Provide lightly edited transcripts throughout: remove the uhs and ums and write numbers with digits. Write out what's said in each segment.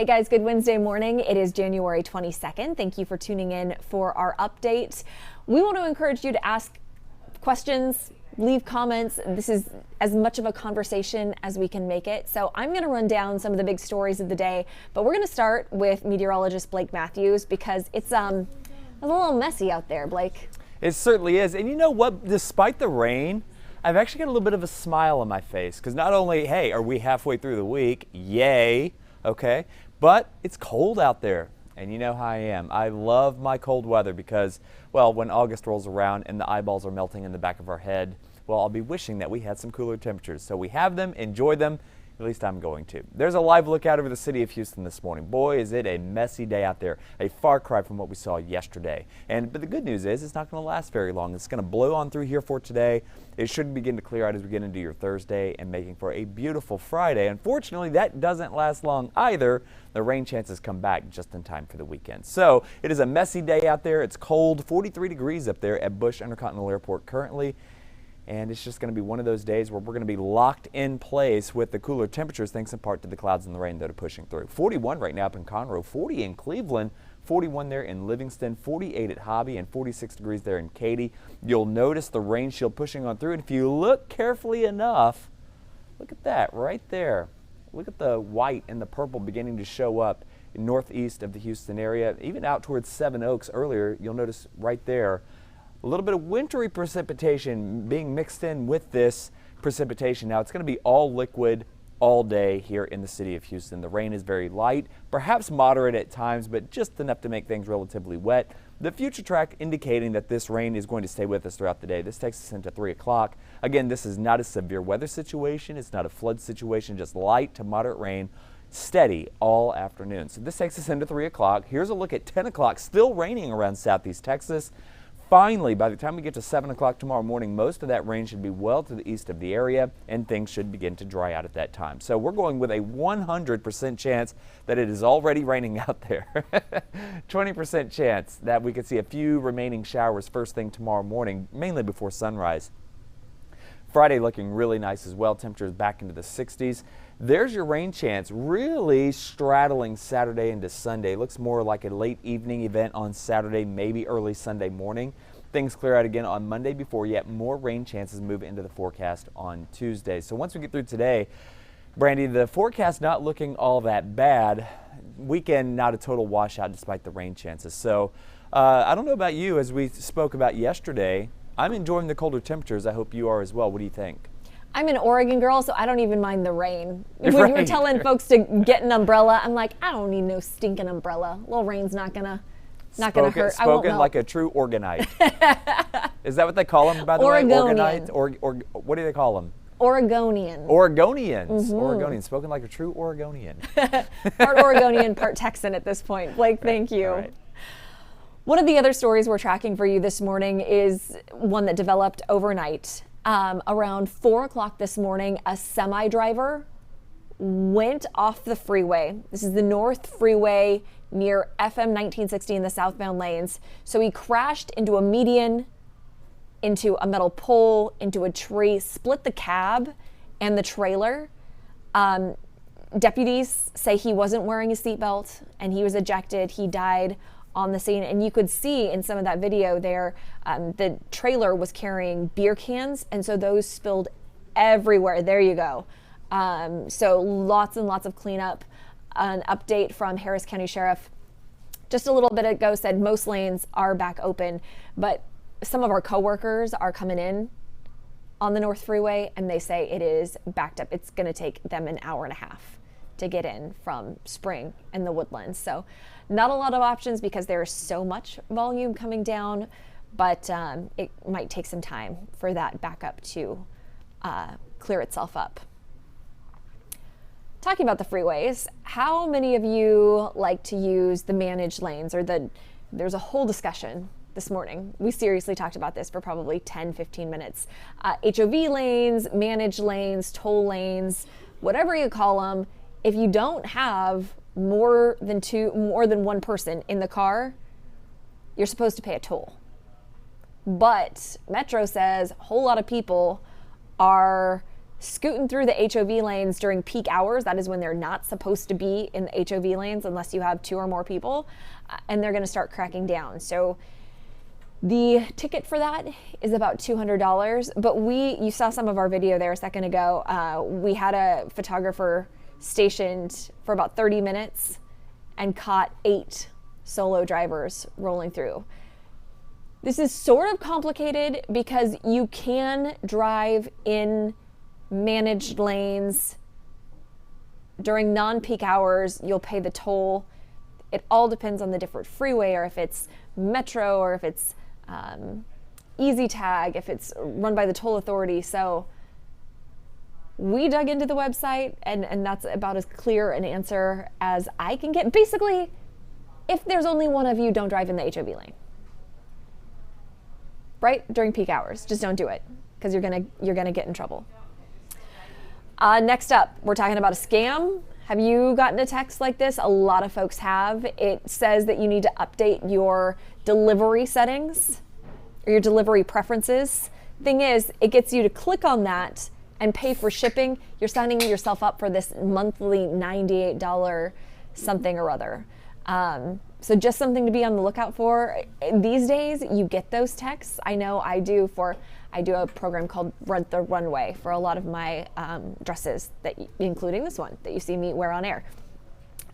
Hey guys, good Wednesday morning. It is January 22nd. Thank you for tuning in for our update. We want to encourage you to ask questions, leave comments. This is as much of a conversation as we can make it. So I'm going to run down some of the big stories of the day, but we're going to start with meteorologist Blake Matthews because it's a little messy out there, Blake. It certainly is. And you know what? Despite the rain, I've actually got a little bit of a smile on my face because not only, hey, are we halfway through the week? Yay. Okay. But it's cold out there. And you know how I am. I love my cold weather because, well, when August rolls around and the eyeballs are melting in the back of our head, well, I'll be wishing that we had some cooler temperatures. So we have them, enjoy them. At least I'm going to. There's a live look out over the city of Houston this morning. Boy, is it a messy day out there. A far cry from what we saw yesterday. But the good news is it's not going to last very long. It's going to blow on through here for today. It should begin to clear out as we get into your Thursday and making for a beautiful Friday. Unfortunately, that doesn't last long either. The rain chances come back just in time for the weekend. So it is a messy day out there. It's cold, 43 degrees up there at Bush Intercontinental Airport currently. And it's just going to be one of those days where we're going to be locked in place with the cooler temperatures, thanks in part to the clouds and the rain that are pushing through. 41 right now up in Conroe, 40 in Cleveland, 41 there in Livingston, 48 at Hobby, and 46 degrees there in Katy. You'll notice the rain shield pushing on through. And if you look carefully enough, look at that right there. Look at the white and the purple beginning to show up northeast of the Houston area. Even out towards Seven Oaks earlier, you'll notice right there a little bit of wintry precipitation being mixed in with this precipitation. Now, it's going to be all liquid all day here in the city of Houston. The rain is very light, perhaps moderate at times, but just enough to make things relatively wet. The future track indicating that this rain is going to stay with us throughout the day. This takes us into 3 o'clock. Again, this is not a severe weather situation. It's not a flood situation, just light to moderate rain, steady all afternoon. So this takes us into 3 o'clock. Here's a look at 10 o'clock, still raining around southeast Texas. Finally, by the time we get to 7 o'clock tomorrow morning, most of that rain should be well to the east of the area, and things should begin to dry out at that time. So we're going with a 100% chance that it is already raining out there. 20% chance that we could see a few remaining showers first thing tomorrow morning, mainly before sunrise. Friday looking really nice as well. Temperatures back into the 60s. There's your rain chance really straddling Saturday into Sunday. Looks more like a late evening event on Saturday, maybe early Sunday morning. Things clear out again on Monday before yet more rain chances move into the forecast on Tuesday. So once we get through today, Brandy, the forecast not looking all that bad. Weekend not a total washout despite the rain chances. So I don't know about you, as we spoke about yesterday, I'm enjoying the colder temperatures. I hope you are as well. What do you think? I'm an Oregon girl, so I don't even mind the rain. When you were telling folks to get an umbrella, I'm like, I don't need no stinking umbrella. A little rain's not gonna hurt. I won't Spoken like a true Oregonite. Is that what they call them, by the way? Oregonites? Or what do they call them? Oregonian. Oregonians. Mm-hmm. Oregonians. Spoken like a true Oregonian. Part Oregonian, part Texan at this point. Blake, thank you. All right. One of the other stories we're tracking for you this morning is one that developed overnight. Around 4 o'clock this morning, a semi driver went off the freeway. This is the North Freeway near FM 1960 in the southbound lanes. So he crashed into a median, into a metal pole, into a tree, split the cab and the trailer. Deputies say he wasn't wearing a seatbelt and he was ejected. He died on the scene, and you could see in some of that video there, the trailer was carrying beer cans, and so those spilled everywhere. There you go. So lots and lots of cleanup. An update from Harris County Sheriff just a little bit ago said most lanes are back open, but some of our coworkers are coming in on the North Freeway, and they say it is backed up. It's going to take them an hour and a half to get in from Spring and the Woodlands. So not a lot of options because there is so much volume coming down, but it might take some time for that backup to clear itself up. Talking about the freeways, how many of you like to use the managed lanes there's a whole discussion this morning. We seriously talked about this for probably 10-15 minutes. HOV lanes, managed lanes, toll lanes, whatever you call them. If you don't have more than one person in the car, you're supposed to pay a toll. But Metro says a whole lot of people are scooting through the HOV lanes during peak hours. That is when they're not supposed to be in the HOV lanes unless you have 2 or more people, and they're going to start cracking down. So the ticket for that is about $200, but you saw some of our video there a second ago. We had a photographer stationed for about 30 minutes and caught 8 solo drivers rolling through. This is sort of complicated because you can drive in managed lanes during non-peak hours. You'll pay the toll. It all depends on the different freeway, or if it's Metro, or if it's Easy Tag, if it's run by the toll authority. So we dug into the website, and that's about as clear an answer as I can get. Basically, if there's only one of you, don't drive in the HOV lane. Right? During peak hours. Just don't do it, because you're gonna get in trouble. Next up, we're talking about a scam. Have you gotten a text like this? A lot of folks have. It says that you need to update your delivery settings or your delivery preferences. Thing is, it gets you to click on that and pay for shipping. You're signing yourself up for this monthly $98 something or other. So just something to be on the lookout for. These days, you get those texts. I know I do a program called Rent the Runway for a lot of my dresses, including this one that you see me wear on air.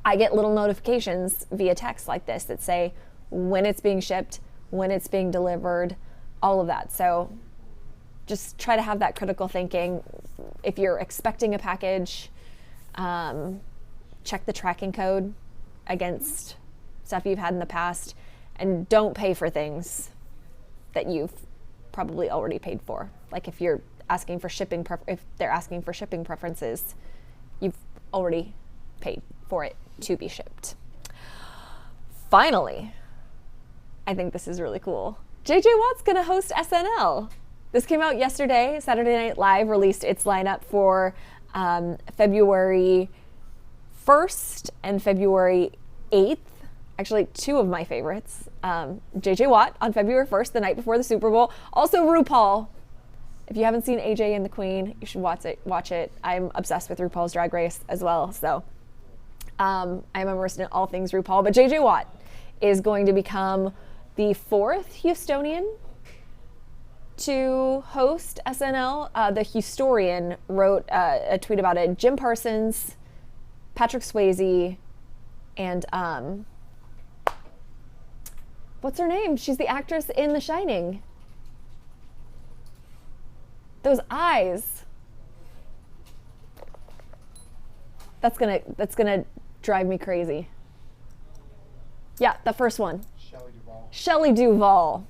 I get little notifications via text like this that say when it's being shipped, when it's being delivered, all of that. So just try to have that critical thinking. If you're expecting a package, check the tracking code against stuff you've had in the past, and don't pay for things that you've probably already paid for. Like if you're asking for shipping, if they're asking for shipping preferences, you've already paid for it to be shipped. Finally, I think this is really cool. JJ Watt's gonna host SNL. This came out yesterday. Saturday Night Live released its lineup for February 1st and February 8th. Actually, 2 of my favorites. JJ Watt on February 1st, the night before the Super Bowl. Also RuPaul. If you haven't seen AJ and the Queen, you should watch it. I'm obsessed with RuPaul's Drag Race as well. So I'm immersed in all things RuPaul. But JJ Watt is going to become the 4th Houstonian to host SNL. The Houstonian wrote a tweet about it. Jim Parsons, Patrick Swayze, and what's her name? She's the actress in The Shining. Those eyes. That's gonna drive me crazy. Yeah, the first one. Shelley Duvall.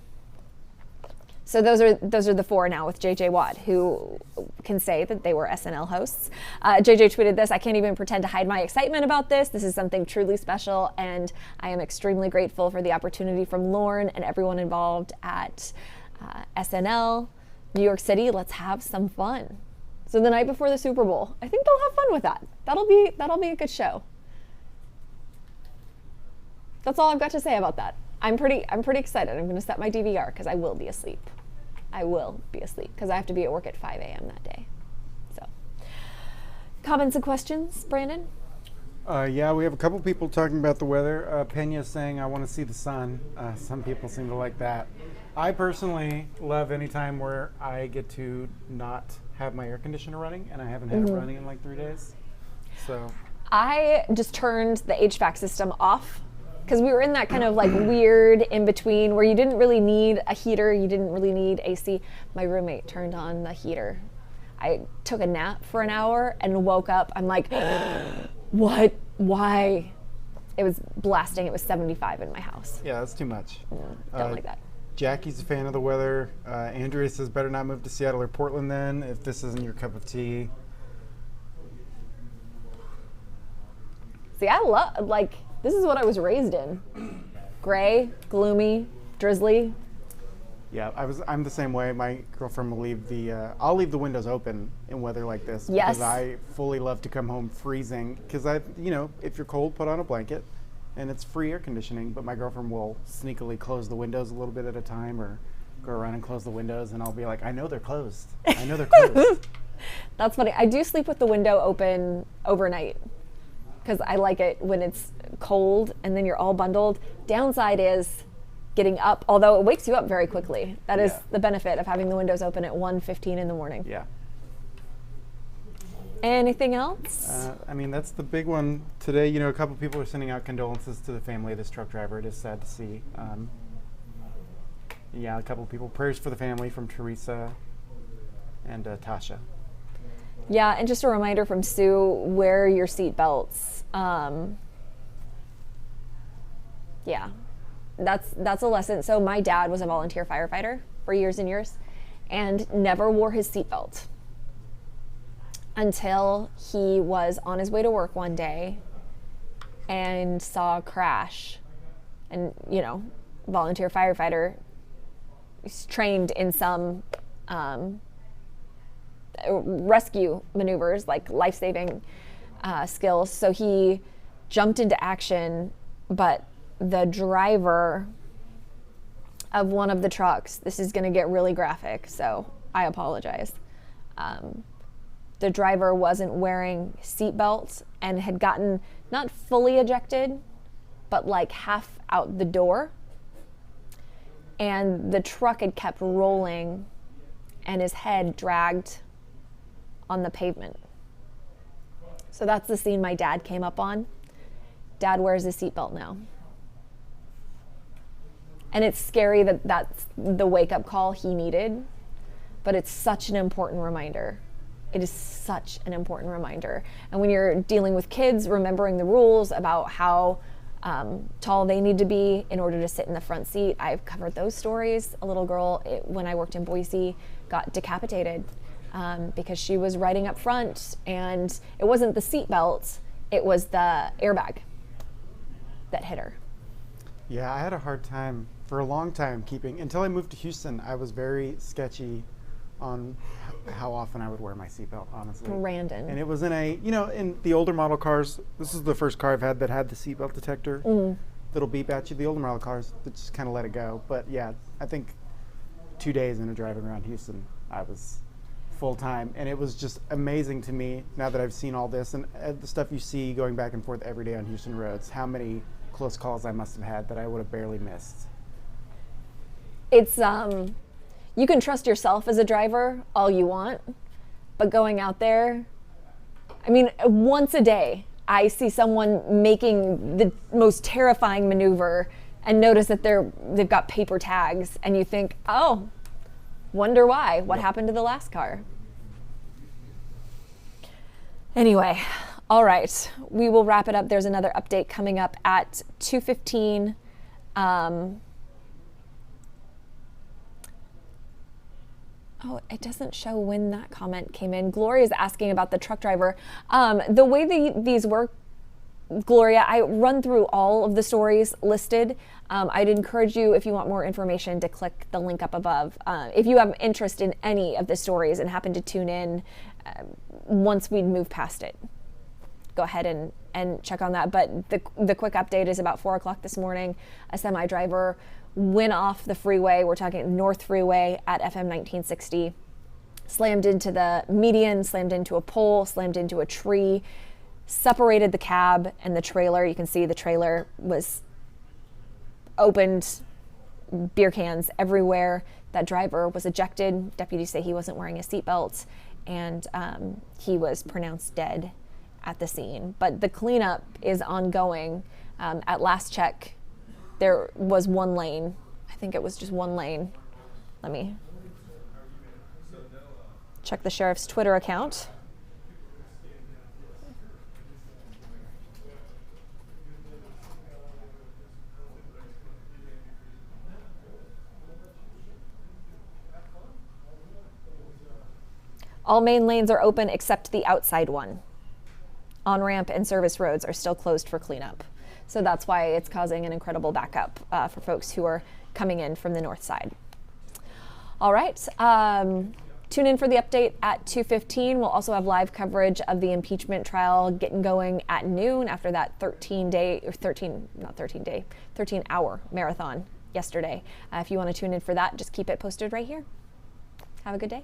So those are the 4 now with JJ Watt, who can say that they were SNL hosts. JJ tweeted this: "I can't even pretend to hide my excitement about this. This is something truly special, and I am extremely grateful for the opportunity from Lorne and everyone involved at SNL. New York City, let's have some fun." So the night before the Super Bowl, I think they'll have fun with that. That'll be a good show. That's all I've got to say about that. I'm pretty excited. I'm going to set my DVR because I will be asleep. Because I have to be at work at 5 a.m. that day. So, comments and questions, Brandon? Yeah, we have a couple people talking about the weather. Pena's saying, "I want to see the sun." Some people seem to like that. I personally love any time where I get to not have my air conditioner running, and I haven't had it running in like 3 days. So I just turned the HVAC system off because we were in that kind of like weird in between where you didn't really need a heater, you didn't really need AC. My roommate turned on the heater. I took a nap for an hour and woke up. I'm like, what? Why? It was blasting. It was 75 in my house. yeah, that's too much. Don't like that. Jackie's a fan of the weather. Andrea says, "Better not move to Seattle or Portland then if this isn't your cup of tea." See, I love, this is what I was raised in. Gray, gloomy, drizzly. Yeah, I'm the same way. My girlfriend will leave I'll leave the windows open in weather like this. Yes. Because I fully love to come home freezing. Because if you're cold, put on a blanket, and it's free air conditioning. But my girlfriend will sneakily close the windows a little bit at a time, or go around and close the windows, and I'll be like, "I know they're closed. I know they're closed." That's funny. I do sleep with the window open overnight because I like it when it's cold and then you're all bundled. Downside is getting up, although it wakes you up very quickly. That is the benefit of having the windows open at 1:15 in the morning. Yeah. Anything else? I mean, that's the big one today. You know, a couple people are sending out condolences to the family of this truck driver. It is sad to see. Yeah, a couple people. Prayers for the family from Teresa and Tasha. Yeah, and just a reminder from Sue, wear your seat belts. Yeah, that's a lesson. So my dad was a volunteer firefighter for years and years and never wore his seatbelt until he was on his way to work one day and saw a crash. And, you know, volunteer firefighter, he's trained in some rescue maneuvers, like life-saving skills. So he jumped into action, but the driver of one of the trucks, this is going to get really graphic, so I apologize. The driver wasn't wearing seatbelts and had gotten not fully ejected, but like half out the door. And the truck had kept rolling and his head dragged on the pavement. So that's the scene my dad came up on. Dad wears his seatbelt now. And it's scary that that's the wake-up call he needed, but it's such an important reminder. It is such an important reminder. And when you're dealing with kids, remembering the rules about how tall they need to be in order to sit in the front seat. I've covered those stories. A little girl, when I worked in Boise, got decapitated because she was riding up front, and it wasn't the seat belt, it was the airbag that hit her. Yeah, I had a hard time for a long time until I moved to Houston. I was very sketchy on how often I would wear my seatbelt, honestly. Brandon. And it was in in the older model cars, this is the first car I've had that had the seatbelt detector that'll beep at you. The older model cars that just kind of let it go. But yeah, I think 2 days into driving around Houston, I was full time. And it was just amazing to me now that I've seen all this and the stuff you see going back and forth every day on Houston roads, how many close calls I must have had that I would have barely missed. It's, you can trust yourself as a driver all you want, but going out there, I mean, once a day, I see someone making the most terrifying maneuver and notice that they've got paper tags, and you think, oh, wonder why? What happened to the last car? Anyway, all right, we will wrap it up. There's another update coming up at 2:15. Oh, it doesn't show when that comment came in. Gloria is asking about the truck driver. The way these work, Gloria, I run through all of the stories listed. I'd encourage you, if you want more information, to click the link up above. If you have interest in any of the stories and happen to tune in once we move past it, go ahead and check on that. But the quick update is about 4 o'clock this morning, a semi driver went off the freeway. We're talking North Freeway at FM 1960, slammed into the median, slammed into a pole, slammed into a tree, separated the cab and the trailer. You can see the trailer was opened, beer cans everywhere. That driver was ejected. Deputies say he wasn't wearing a seatbelt, and he was pronounced dead at the scene. But the cleanup is ongoing. At last check, there was one lane. I think it was just one lane. Let me check the sheriff's Twitter account. All main lanes are open except the outside one. On-ramp and service roads are still closed for cleanup. So that's why it's causing an incredible backup for folks who are coming in from the north side. All right, tune in for the update at 2:15. We'll also have live coverage of the impeachment trial getting going at noon after that 13-hour marathon yesterday. If you want to tune in for that, just keep it posted right here. Have a good day.